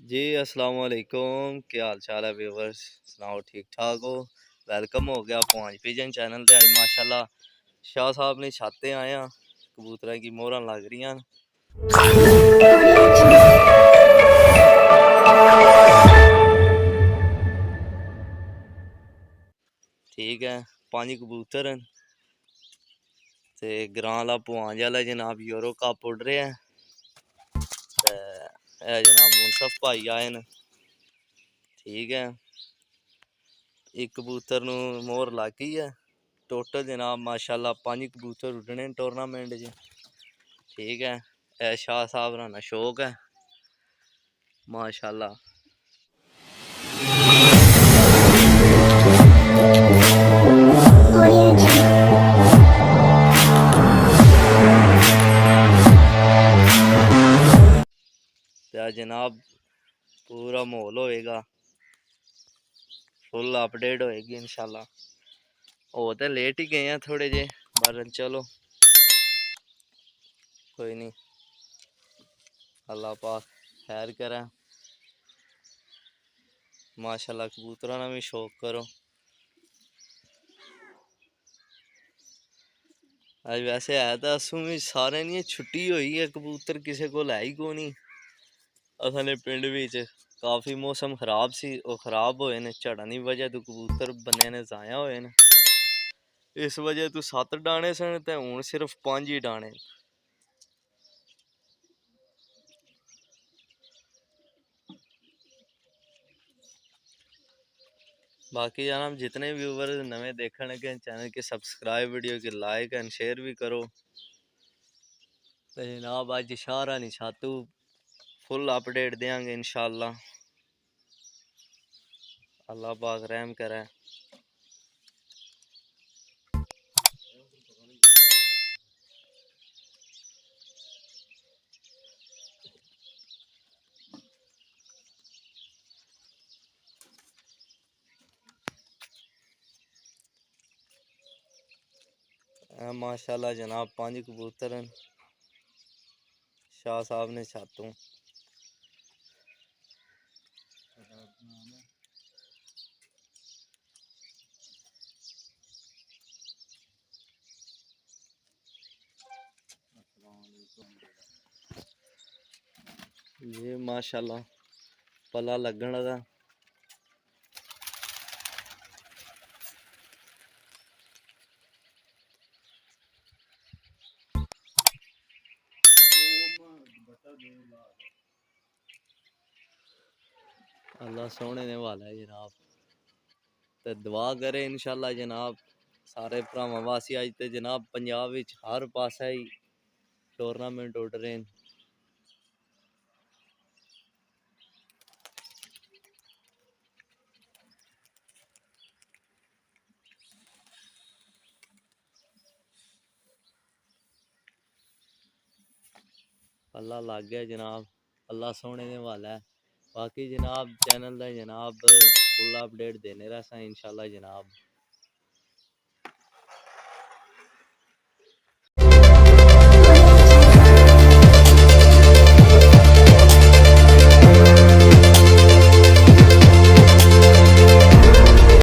जी अस्सलाम वालेकुम, क्या हाल चाल है व्यूवर्स? सुनाओ ठीक ठाक हो? वेलकम हो गया पहुंच पिजन चैनल ते। आज माशाल्लाह शाह साहब ने छत ते आए हैं, कबूतरां की मोहरां लग रही हैं। ठीक है, 5 कबूतर हैं ते ग्रां दा भुआंज आह्ला जनाब यूरो कप उड़ रहे हैं ते जनाब मुनसफ भाई आए न। ठीक है, एक कबूतर नूं मोहर लग गई है। टोटल जनाब माशाल्लाह 5 कबूतर उड्डने टूर्नामेंट च। ठीक है, शाह साहब ना शौक है माशाल्लाह। तो जनाब पूरा माहौल होएगा, फुल अपडेट होएगी इंशाल्लाह। हो तो लेट ही गए हैं थोड़े जे, पर चलो कोई नहीं, अल्लाह पाक खैर करे। माशाल्लाह कबूतरां ना भी शौक करो। अज वैसे है तो असू भी सारे नहीं छुट्टी हुई है, कबूतर किसी को है ही को नहीं। असले पिंड बिच काफ़ी मौसम खराब सी, वो खराब होए ने झड़न की वजह तो कबूतर बन्ने ने ज़ाया होए ने। इस वजह तो 7 डाने सन ते हुण सिर्फ 5 ही डाने। बाकी जनाब जितने व्यूवर नवे देखने लगे चैनल के सब्सक्राइब, वीडियो की लाइक एंड शेयर भी करो। तो जनाब अज शाहरा नहीं छातू फुल अपडेट देंगे इंशाल्लाह, अल्लाह पाक रहम करे। माशाल्लाह जनाब 5 कबूतर हैं शाह साहब ने छातू। ये माशाल्लाह पला लगन लगा। अल्लाह सोने ने वाला है जनाब, तो दुआ करे इंशाल्लाह जनाब सारे भरावां वासी। अज तो जनाब पंजाब विच हर पासे ही टूर्नामेंट उड़ रहे हैं। अल्लाह लग गया जनाब, अल्लाह सोने ने वाला है। बाकी जनाब चैनल का जनाब फुल अपडेट देने रहा इंशाल्लाह जनाब।